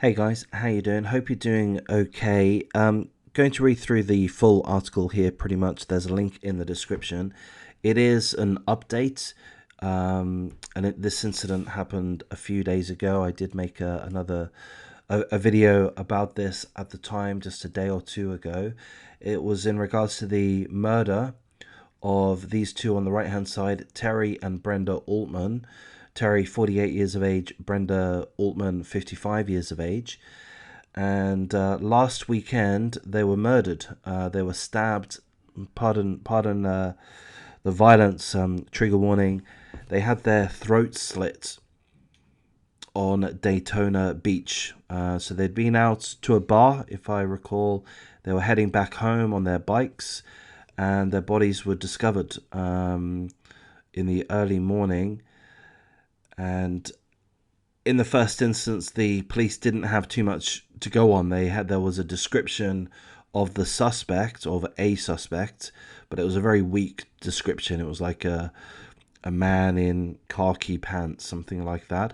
Hey guys, how you doing? Hope you're doing okay. Going to read through the full article here pretty much. There's a link in the description. It is an update, this incident happened a few days ago. I did make a video about this at the time, just a day or two ago. It was in regards to the murder of these two on the right hand side, Terry and Brenda Altman. Terry, 48 years of age, Brenda Altman, 55 years of age. And last weekend, they were murdered. They were stabbed. Pardon the violence, trigger warning. They had their throats slit on Daytona Beach. So they'd been out to a bar, if I recall. They were heading back home on their bikes, and their bodies were discovered in the early morning. And in the first instance, the police didn't have too much to go on. There was a description of the suspect, of a suspect, but it was a very weak description. It was like a man in khaki pants, something like that.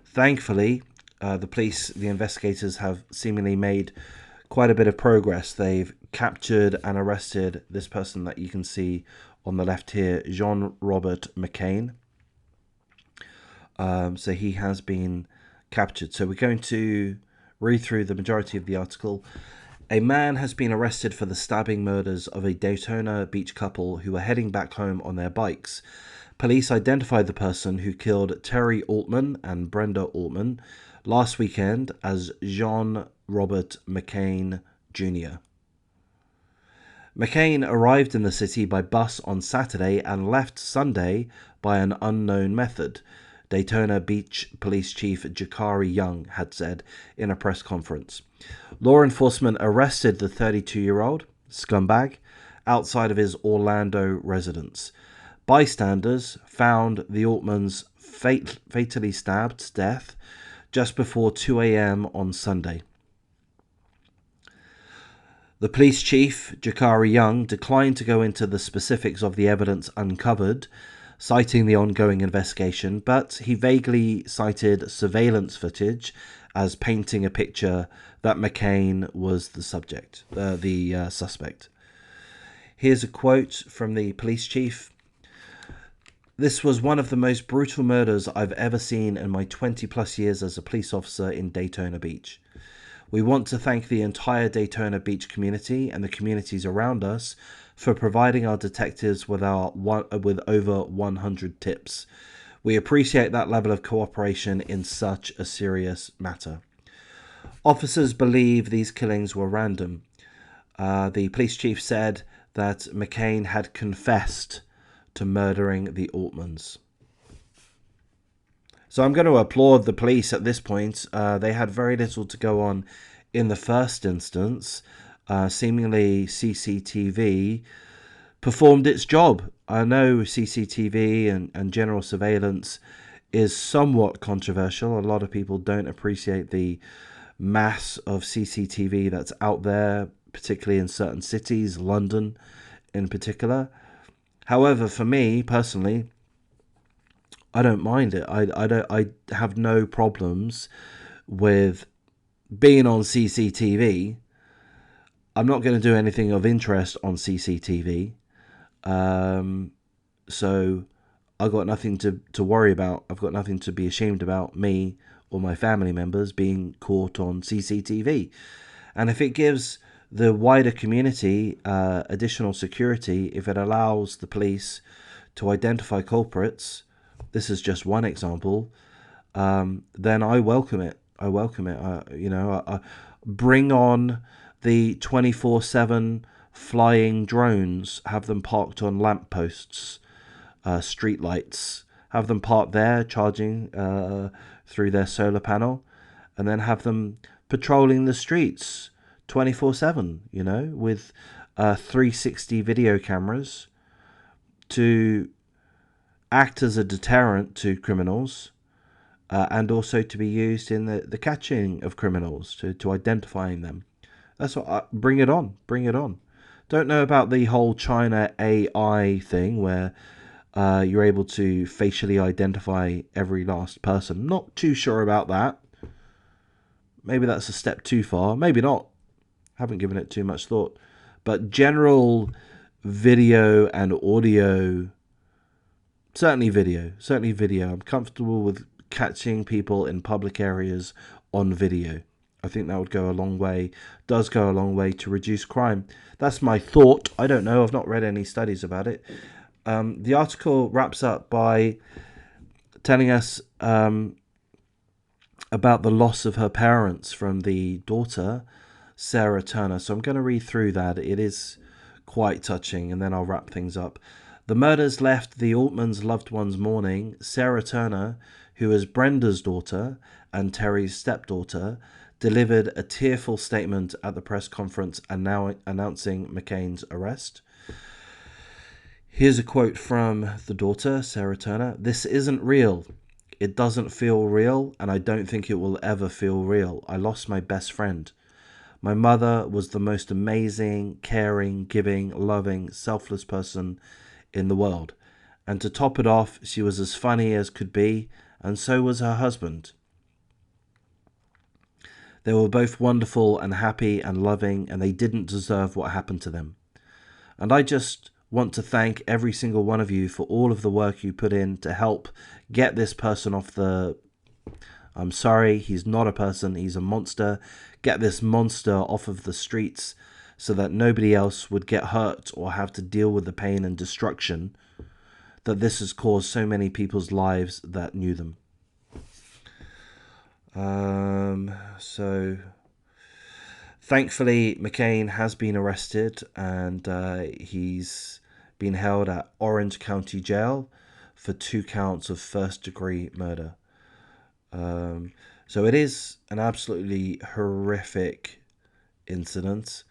Thankfully, the investigators have seemingly made quite a bit of progress. They've captured and arrested this person that you can see on the left here, Jean Robert McCain. So he has been captured. So we're going to read through the majority of the article. A man has been arrested for the stabbing murders of a Daytona Beach couple who were heading back home on their bikes. Police identified the person who killed Terry Altman and Brenda Altman last weekend as Jean Robert McCain Jr. McCain arrived in the city by bus on Saturday and left Sunday by an unknown method, Daytona Beach Police Chief Jakari Young had said in a press conference. Law enforcement arrested the 32-year-old scumbag outside of his Orlando residence. Bystanders found the Altmans fatally stabbed to death just before 2 a.m. on Sunday. The police chief, Jakari Young, declined to go into the specifics of the evidence uncovered, citing the ongoing investigation, but he vaguely cited surveillance footage as painting a picture that McCain was the suspect. Here's a quote from the police chief. "This was one of the most brutal murders I've ever seen in my 20 plus years as a police officer in Daytona Beach. We want to thank the entire Daytona Beach community and the communities around us for providing our detectives with over 100 tips. We appreciate that level of cooperation in such a serious matter." Officers believe these killings were random. The police chief said that McCain had confessed to murdering the Altmans. So I'm going to applaud the police at this point. They had very little to go on in the first instance. Seemingly CCTV performed its job. I know CCTV and general surveillance is somewhat controversial. A lot of people don't appreciate the mass of CCTV that's out there, particularly in certain cities, London in particular. However, for me personally, I don't mind it. I have no problems with being on CCTV. I'm not going to do anything of interest on CCTV. So I've got nothing to worry about. I've got nothing to be ashamed about, me or my family members being caught on CCTV. And if it gives the wider community additional security, if it allows the police to identify culprits, this is just one example, then I welcome it. I welcome it. Bring on the 24/7 flying drones. Have them parked on lampposts, street lights. Have them parked there, charging through their solar panel, and then have them patrolling the streets 24/7. With 360 video cameras to act as a deterrent to criminals, and also to be used in the catching of criminals, to identifying them. That's what. Bring it on. Bring it on. Don't know about the whole China AI thing where you're able to facially identify every last person. Not too sure about that. maybe that's a step too far. Maybe not. Haven't given it too much thought. But general video and audio, certainly video. I'm comfortable with catching people in public areas on video. I think that would go a long way, does go a long way to reduce crime. That's my thought. I don't know. I've not read any studies about it. The article wraps up by telling us about the loss of her parents from the daughter, Sarah Turner. So I'm going to read through that. It is quite touching, and then I'll wrap things up. The murders left the Altmans' loved ones mourning. Sarah Turner, who is Brenda's daughter and Terry's stepdaughter, delivered a tearful statement at the press conference and now announcing McCain's arrest. Here's a quote from the daughter, Sarah Turner. "This isn't real. It doesn't feel real, and I don't think it will ever feel real. I lost my best friend. My mother was the most amazing, caring, giving, loving, selfless person in the world. And to top it off, she was as funny as could be, and so was her husband. They were both wonderful and happy and loving, and they didn't deserve what happened to them. And I just want to thank every single one of you for all of the work you put in to help get this person off the... I'm sorry, he's not a person, he's a monster. Get this monster off of the streets so that nobody else would get hurt or have to deal with the pain and destruction that this has caused so many people's lives that knew them." So thankfully McCain has been arrested, and he's been held at Orange County Jail for 2 counts of first-degree murder. So it is an absolutely horrific incident.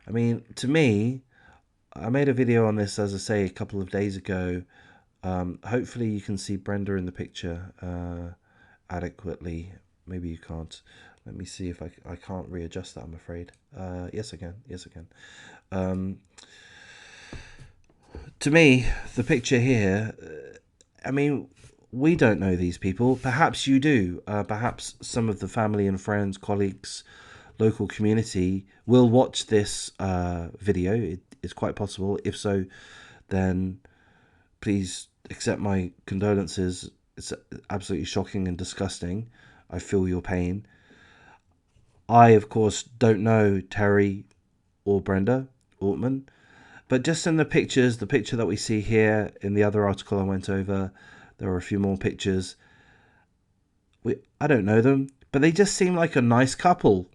I mean, to me, I made a video on this, as I say, a couple of days ago. Hopefully you can see Brenda in the picture adequately. Maybe you can't. Let me see if I can't readjust that, I'm afraid. Yes, I can. To me, the picture here, I mean, we don't know these people. Perhaps you do. Perhaps some of the family and friends, colleagues, local community will watch this video. It's quite possible. If so, then please accept my condolences. It's absolutely shocking and disgusting. I feel your pain. I, of course, don't know Terry or Brenda Altman, but just in the picture that we see here in the other article I went over, there are a few more pictures. I don't know them, but they just seem like a nice couple.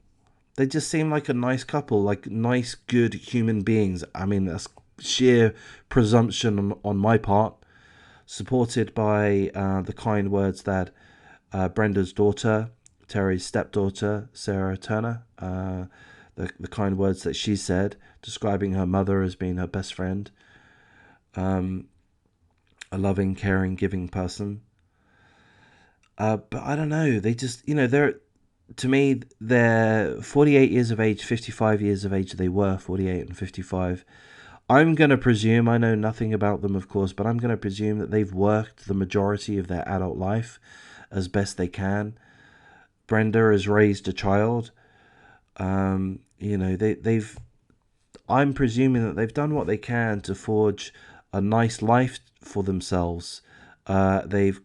They just seem like a nice couple, like nice, good human beings. I mean, that's sheer presumption on my part, supported by the kind words that Brenda's daughter, Terry's stepdaughter, Sarah Turner, the kind words that she said, describing her mother as being her best friend, a loving, caring, giving person. But I don't know, they just, to me, they're 48 years of age, 55 years of age. They were 48 and 55. I'm going to presume, I know nothing about them, of course, but I'm going to presume that they've worked the majority of their adult life as best they can. Brenda has raised a child. They've. I'm presuming that they've done what they can to forge a nice life for themselves. They've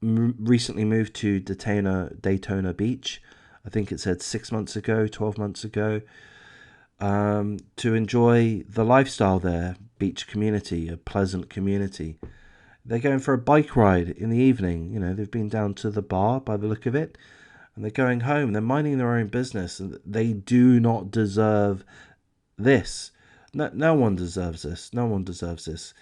recently moved to Daytona Beach. I think it said 6 months ago, 12 months ago, to enjoy the lifestyle there. Beach community, a pleasant community. They're going for a bike ride in the evening. They've been down to the bar by the look of it, and they're going home. They're minding their own business, and they do not deserve this. No one deserves this. No one deserves this.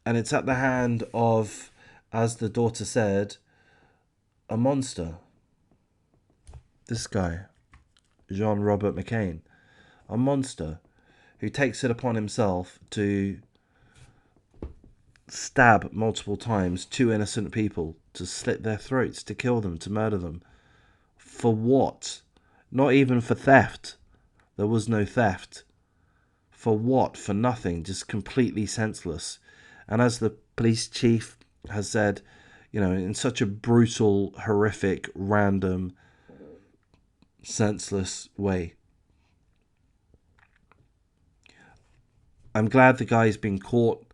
And it's at the hand of, as the daughter said, a monster. This guy, John Robert McCain, a monster who takes it upon himself to stab multiple times 2 innocent people, to slit their throats, to kill them, to murder them. For what? Not even for theft. There was no theft. For what? For nothing. Just completely senseless. And as the police chief has said, in such a brutal, horrific, random, senseless way. I'm glad the guy's been caught.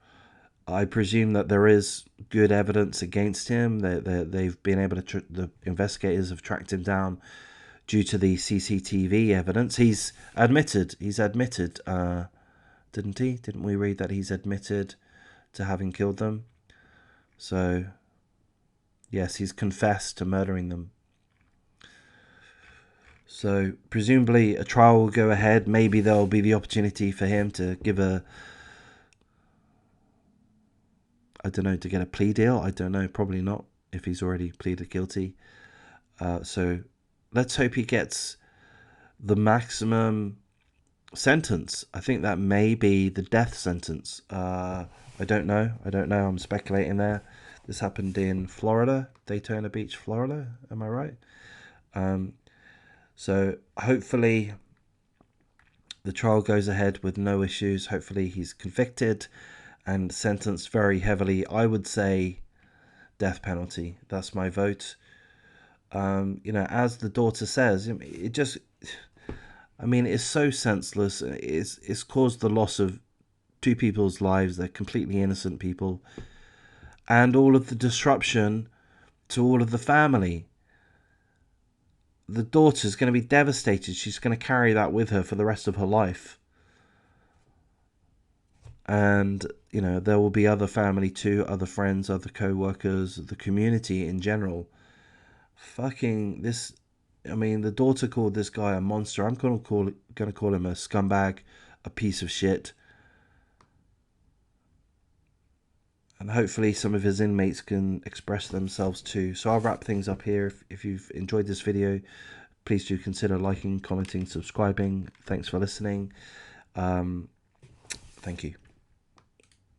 I presume that there is good evidence against him. They've been able to, the investigators have tracked him down due to the CCTV evidence. He's admitted, didn't he? Didn't we read that he's admitted to having killed them? So, yes, he's confessed to murdering them. So, presumably a trial will go ahead. Maybe there'll be the opportunity for him to give a, I don't know, to get a plea deal. I don't know, probably not, if he's already pleaded guilty. So let's hope he gets the maximum sentence. I think that may be the death sentence. I don't know. I'm speculating there. This happened in Florida, Daytona Beach, Florida. Am I right? So hopefully the trial goes ahead with no issues. Hopefully he's convicted and sentenced very heavily. I would say death penalty. That's my vote. As the daughter says, it just, it's so senseless. It's caused the loss of two people's lives. They're completely innocent people. And all of the disruption to all of the family. The daughter's going to be devastated. She's going to carry that with her for the rest of her life. And, there will be other family too, other friends, other co-workers, the community in general. Fucking this, the daughter called this guy a monster. I'm gonna call him a scumbag, a piece of shit. And hopefully some of his inmates can express themselves too. So I'll wrap things up here. If you've enjoyed this video, please do consider liking, commenting, subscribing. Thanks for listening. Thank you.